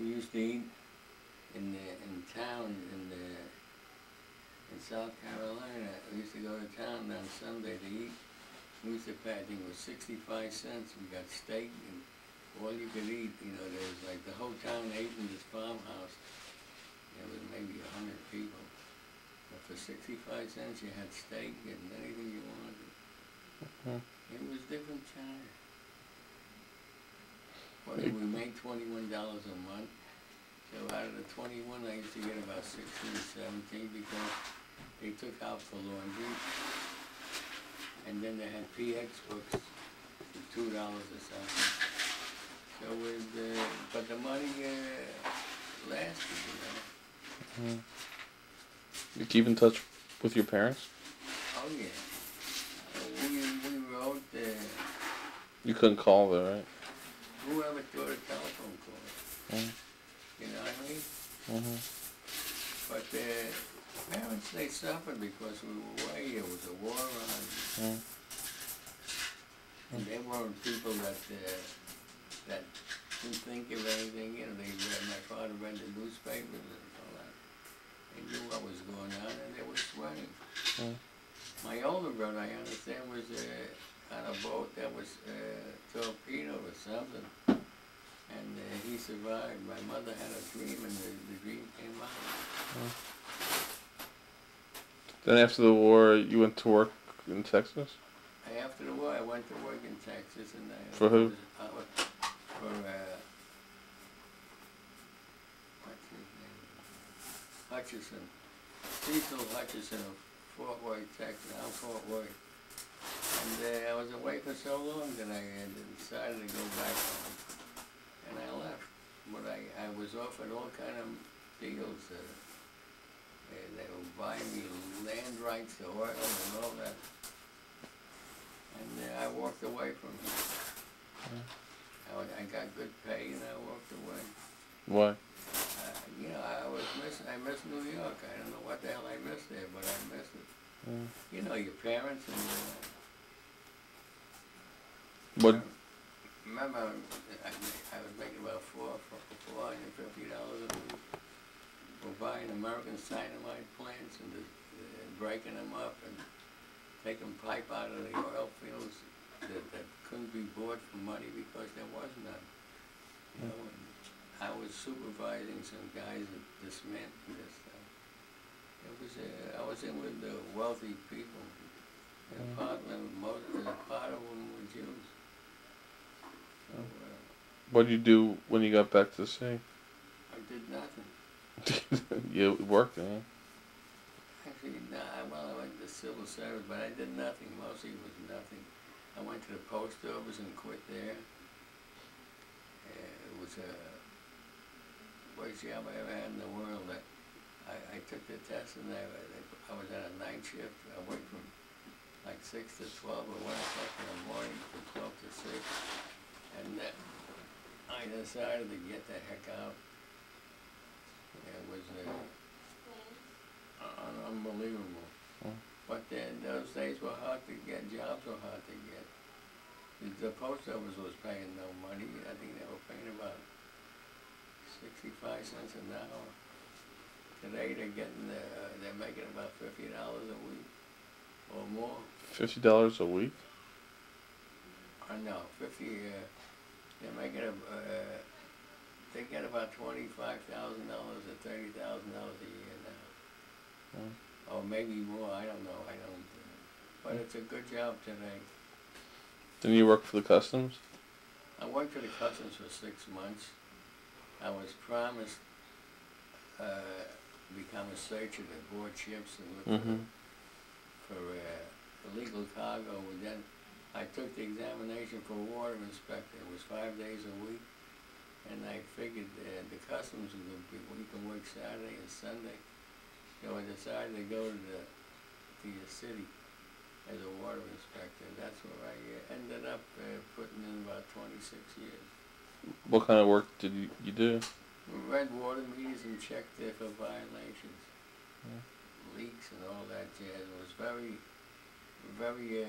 We used to eat in town in South Carolina. We used to go to town on Sunday to eat. We used to pay, I think it was 65 cents. We got steak and all you could eat. You know, there was like the whole town ate in this farmhouse. There was maybe 100 people. But for 65 cents you had steak and anything you wanted. It was different time. Well, we made $21 a month. So out of the 21, I used to get about 16, 17 because they took out for laundry. And then they had PX books for $2 or something. So but the money lasted, you know. You keep in touch with your parents? Oh yeah. We wrote. You couldn't call though, right? Whoever thought a telephone call. You know what I mean? But parents, they suffered because we were away. It was a war on. And they weren't people that didn't think of anything. You know, my father read the newspapers and all that. They knew what was going on, and they were sweating. My older brother, I understand, was on a boat that was torpedoed or something, and he survived. My mother had a dream, and the dream came out. Then after the war, you went to work in Texas? After the war, I went to work in Texas, and for who? For what's his name? Hutchison, Cecil Hutchison of Fort Worth, Texas. Now Fort Worth. And I was away for so long that I decided to go back home, and I left. But I was offered all kind of deals. They were buying me land rights to oil and all that. And I walked away from it. I got good pay and I walked away. Why? You know, I miss New York. I don't know what the hell I missed there, but I missed it. You know, your parents and what? Remember, I was making about $450 a week. We're buying American cyanide plants and breaking them up and taking pipe out of the oil fields that couldn't be bought for money because there was none. You know, and I was supervising some guys that dismantled this stuff. I was in with the wealthy people. And part of them were Jews. So, what did you do when you got back to the city? I did nothing. You worked, huh? Actually, well, I went to civil service, but I did nothing. Mostly it was nothing. I went to the post office and quit there. It was the worst job I ever had in the world. I took the test and I was on a night shift. I worked from like 6 to 12 or 1 o'clock in the morning from 12 to 6. And I decided to get the heck out. It was unbelievable. But those days were hard to get. Jobs were hard to get. The post office was paying no money. I think they were paying about 65 cents an hour. Today they're making about $50 a week or more. $50 a week? No, 50. They're making they get about $25,000 or $30,000 a year now. Or maybe more. I don't know. But it's a good job today. Then you work for the customs? I worked for the customs for 6 months. I was promised become a searcher to board ships and look for illegal cargo. And then I took the examination for a water inspector. It was 5 days a week. And I figured the customs we can work Saturday and Sunday. So I decided to go to your city as a water inspector. That's where I ended up putting in about 26 years. What kind of work did you do? We read water meters and checked for violations, leaks and all that jazz. It was very, very,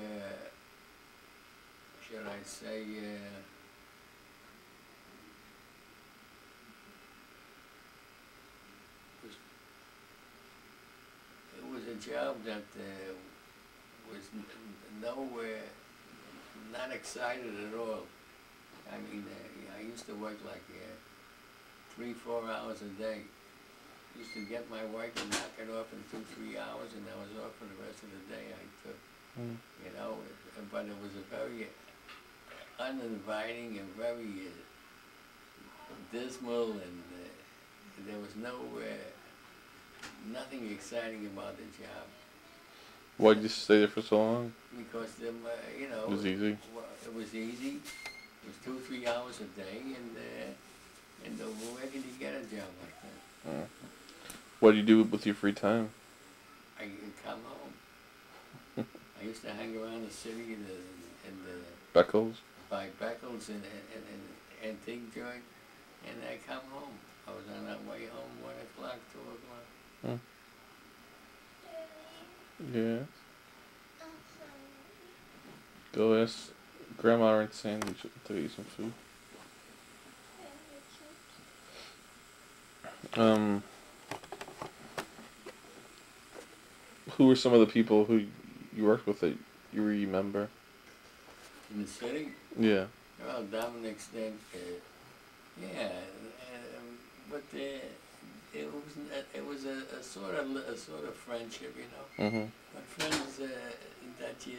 should I say, job that was nowhere, not excited at all. I mean, I used to work like 3-4 hours a day. Used to get my work and knock it off in 2-3 hours, and I was off for the rest of the day. I took, you know, but it was a very uninviting and very dismal, and there was nothing exciting about the job. Why did you stay there for so long? Because you know, It was easy. It was easy. It was 2-3 hours a day, and where can you get a job like that? What do you do with your free time? I come home. I used to hang around the city in the Beckles? By Beckles and antique joint, and I come home. I was on that way home 1 o'clock, 2 o'clock. Yeah. Go ask Grandma and Sandy to get you some food. Who were some of the people who you worked with that you remember? In the city? Yeah. Well, Dominic Stent, yeah, but it was a sort of friendship, you know. Mm-hmm. But friends that you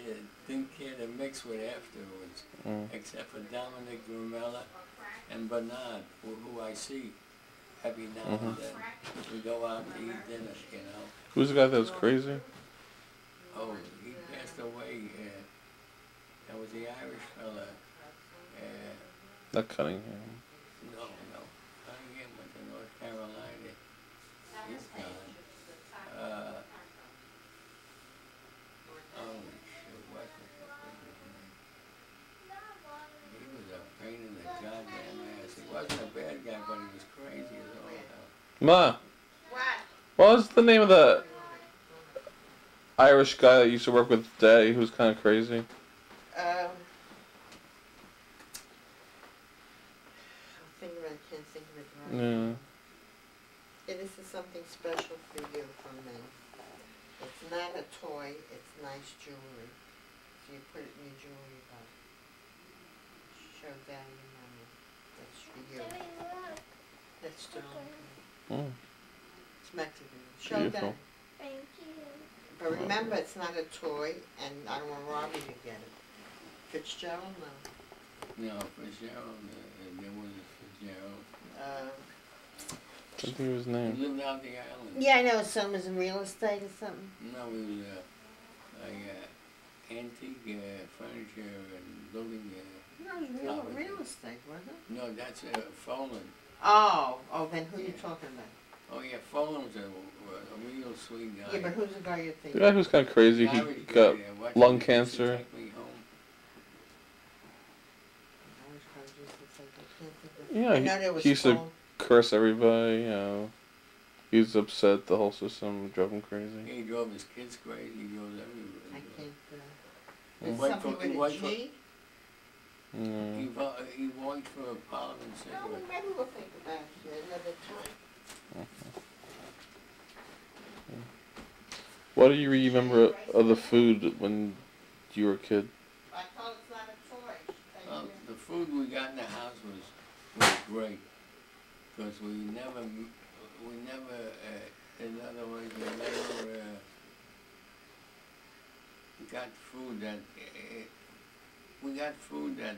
didn't care to mix with afterwards, except for Dominic Rumella and Bernard, who I see every now and then. We go out to eat dinner, you know. Who's the guy that was crazy? Oh, he passed away. That was the Irish fella. Not Cunningham. No. Cunningham went to North Carolina. He's gone. Oh, shit, what was his name? He was a pain in the goddamn ass. He wasn't a bad guy, but he was crazy as all hell. Ma! What was the name of the Irish guy that used to work with Daddy who was kind of crazy? I can't think of it right now. Yeah, this is something special for you from me. It's not a toy, it's nice jewelry. So you put it in your jewelry box. Show Daddy and Mommy. That's for you. That's sterling. It's Mexican. Show Beautiful. Daddy. Thank you. But remember, it's not a toy, and I don't want Robbie to get it. Fitzgerald, no. No, Fitzgerald, there was a Fitzgerald. I think his He name. lived out the island. Yeah, I know. Some was in real estate or something. No, he was antique furniture and building. No, it was real estate, wasn't it? No, that's Folan. Oh, then who are you talking about? Oh yeah, Folan's a real sweet guy. Yeah, but who's the guy you're The thinking? guy who's kind of crazy. He Irish got guy, what lung used to cancer. take me home. Yeah, he used to curse everybody, you know. He was upset, the whole system drove him crazy. He drove his kids crazy, he drove everybody. I can't. He There's worked something for- with a G? He worked for a Parliament No, cigarette. maybe we'll think about it another time. What do you remember of the food when you were a kid? I thought it's not a toy. Well, the food we got in the house was great, because we never, in other words, we never got food that, we got food that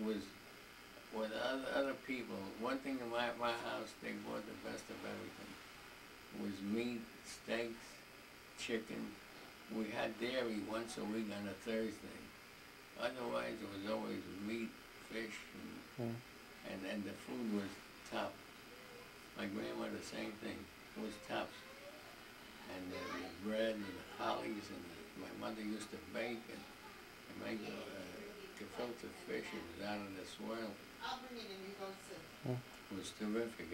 was with other people. One thing in my house, they bought the best of everything. Was meat, steaks, chicken. We had dairy once a week on a Thursday. Otherwise, it was always meat, fish, and the food was top. My grandmother, same thing, it was tops. And the bread and the hollies, and my mother used to bake and make gefilte fish. It was out of this world. I'll bring it in, you go sit. It was terrific.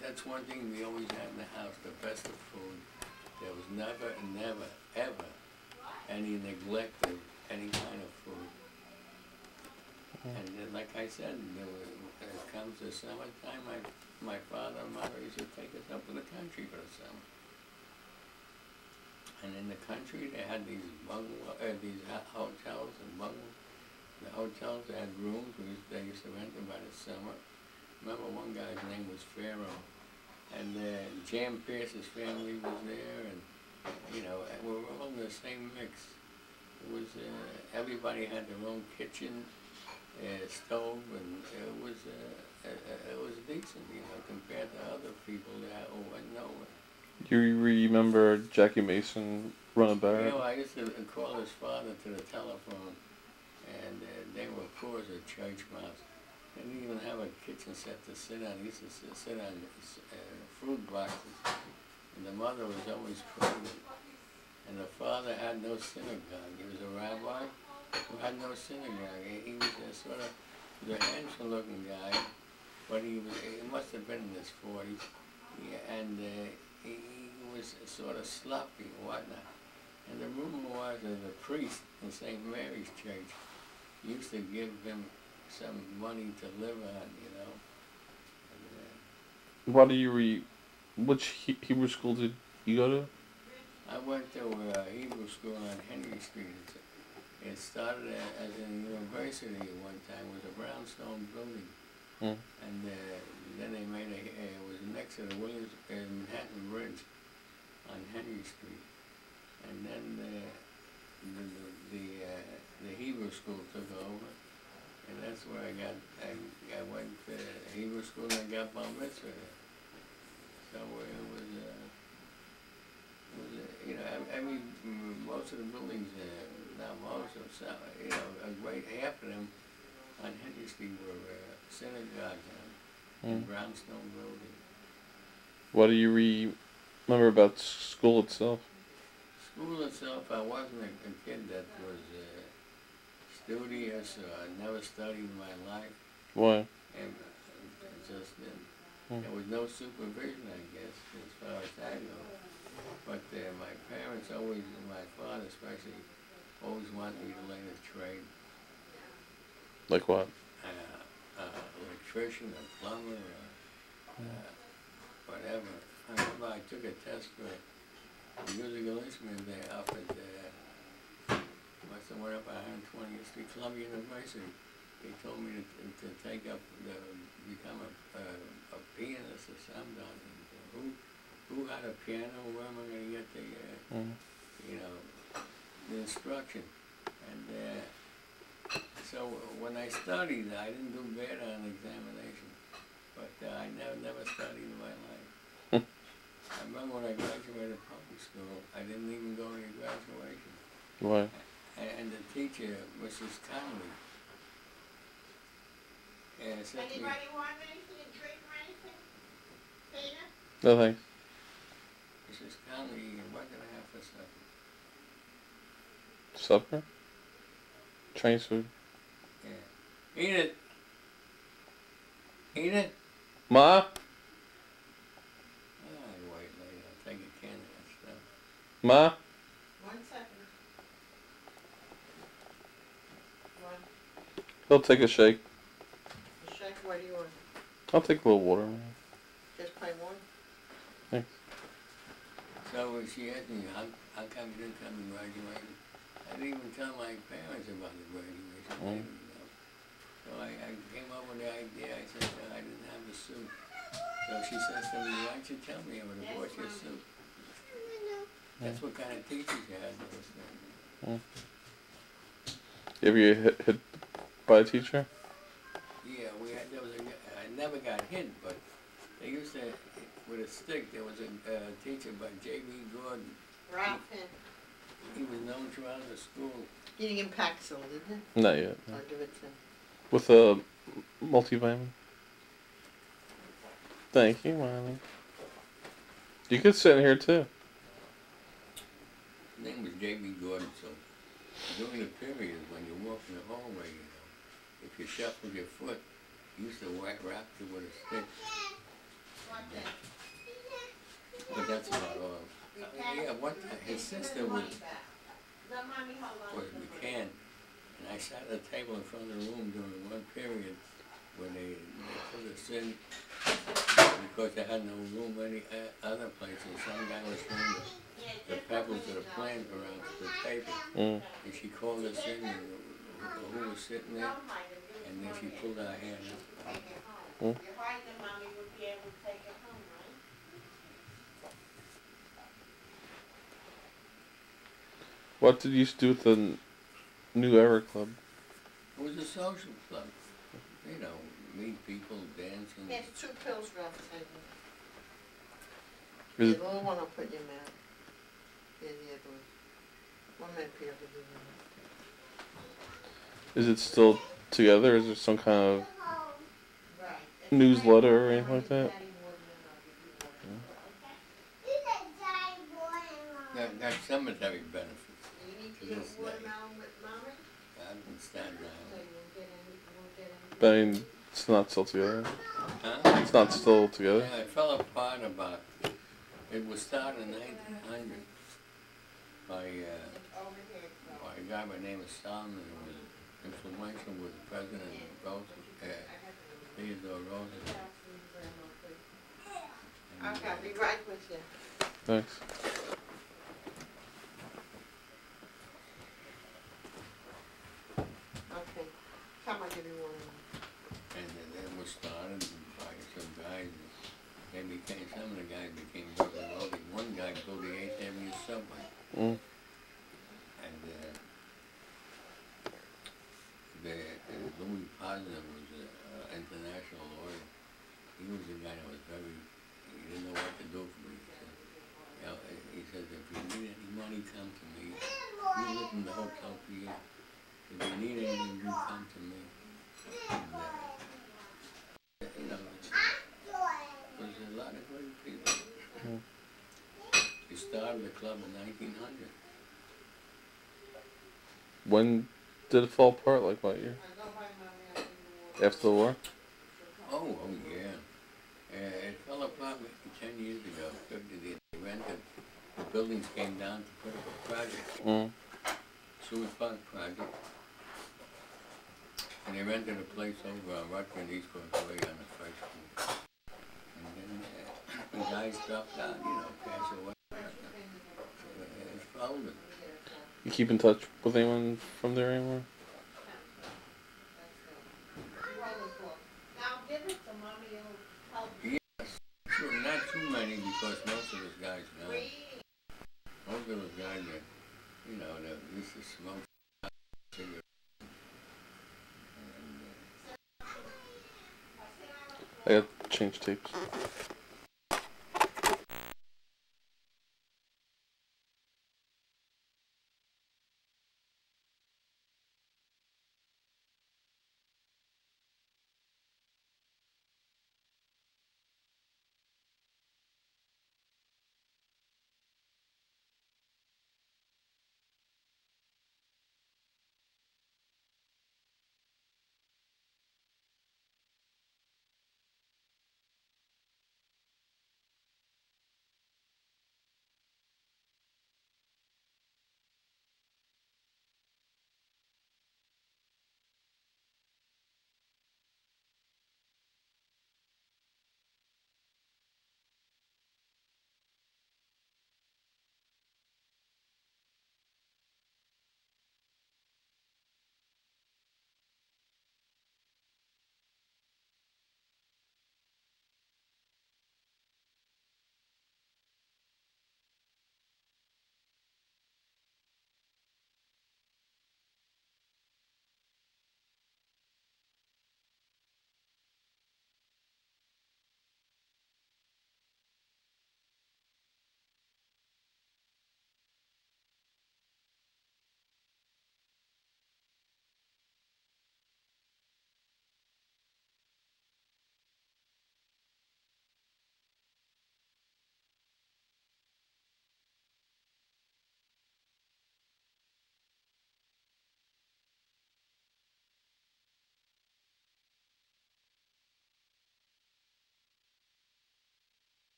That's one thing we always had in the house, the best of food. There was never, ever any neglect of any kind of food. And like I said, when it comes to summertime, my father and mother used to take us up to the country for the summer. And in the country, they had these hotels and bungalows. The hotels had rooms. They used to rent them by the summer. Remember one guy's name was Pharaoh. And Jan Pierce's family was there, and we were all in the same mix. It was everybody had their own kitchen, stove, and it was decent, compared to other people that went nowhere. You remember Jackie Mason running back? I used to call his father to the telephone, and they were poor as a church mouse. They didn't even have a kitchen set to sit on. He used to sit on fruit boxes, and the mother was always pregnant. And the father had no synagogue. He was a rabbi who had no synagogue. He was sort of the handsome-looking guy, but he must have been in his 40s, and he was sort of sloppy and whatnot. And the rumor was that the priest in St. Mary's Church used to give him some money to live on, And, Why do you which Hebrew school did you go to? I went to Hebrew school on Henry Street. It started as a university at one time. It was a brownstone building. And then they made it was next to the Manhattan Bridge on Henry Street. And then the Hebrew school took over. And that's where I went to Hebrew school and I got bar mitzvah there. So it was most of the buildings, not most of some, a great half of them on Henry Street were synagogues and brownstone buildings. What do you remember about school itself? School itself, I wasn't a kid that was studious. I never studied in my life. Why? And just there was no supervision, I guess, as far as I know. But my parents always, and my father especially, always wanted me to learn a trade. Like what? Electrician, a plumber, whatever. I remember I took a test for a musical instrument there up at must have went up at 120th Street, Columbia University. They told me to take up, become a pianist or something. Who had a piano? Where am I going to get the instruction? And so when I studied, I didn't do bad on examination, but I never studied in my life. I remember when I graduated public school, I didn't even go to the graduation. Why? And the teacher, Mrs. Connolly, said to me, Anybody want anything to drink or anything? Peter? No thanks. Mrs. Connolly, what can I have for supper? Supper? Chinese food. Yeah. Eat it. Eat it. Ma? I'll wait later. I'll take a can of that stuff. Ma? 1 second. One. He'll take a shake. A shake, what do you want? I'll take a little water, man. Just plain one? Thanks. So she asked me, how come you didn't come and graduate? I didn't even tell my parents about the graduation. They didn't know. So I came up with the idea. I said, I didn't have a suit. So she says to me, why don't you tell me I would have bought you a suit? That's what kind of teachers you had those things. Have you hit by a teacher? Yeah, I never got hit, but they used to, with a stick, there was a teacher by J.B. Gordon. Ralph him. He was known throughout the school. You didn't give him Paxil, didn't you? Not yet. No. I'll give it to him. With a multivitamin. Thank you, Molly. You could sit in here too. His name was J.B. Gordon, so during the periods when you walk in the hallway, if you shuffled your foot, you used to rap you with a stick. But that's about all. Yeah, one time his sister was McCann, and I sat at a table in front of the room during one period when they put us in because they had no room any other places. Some guy was trying to the pebbles of the plant around the table. Mm. And she called us in, and who was sitting there, and then she pulled our hand up. Mm. What did you used to do with the New Era Club? It was a social club. You know, meet people, dancing. Here's 2 pills, Ralph, take them. Is The little one will put in your mouth. Yeah, the other one. One minute, Peter, will do that. it still together? Is there some kind of newsletter or anything like that? Got cemetery benefits. You need to To get this day. watermelon with mommy? I can stand So now. you won't get any, I mean, it's not still together. Huh? It's not still together. Yeah, it fell apart about, it was started in 1900 by a guy by the name of Stalin, who was influential with President Theodore Roosevelt. Okay, I'll be right with you. Thanks. Okay. How much do you want? And then it was started by some guys. They became, some of the guys became very wealthy. One guy built the 8th Avenue subway. Mm. And Louis Posner was an international lawyer. He was a guy that was very, he didn't know what to do for me. He said, if you need any money, come to me. You live in the hotel for you. If you need anything, you come to me. And, you know, there's a lot of great people. Mm. He started the club in 1900. When did it fall apart? Like what year? After the war? Oh yeah. It fell apart maybe 10 years ago. They rented, the buildings came down to put up a project, Mm. Seward Park project. And they rented a place over on Rutgers and East Coast Way on the first floor. And then the guys dropped out, you know, passed away. It's folded. You keep in touch with anyone from there anymore? Yes, sure, not too many because most of those guys now, most of those guys that, you know, that used to smoke cigarettes. And, I got to change tapes.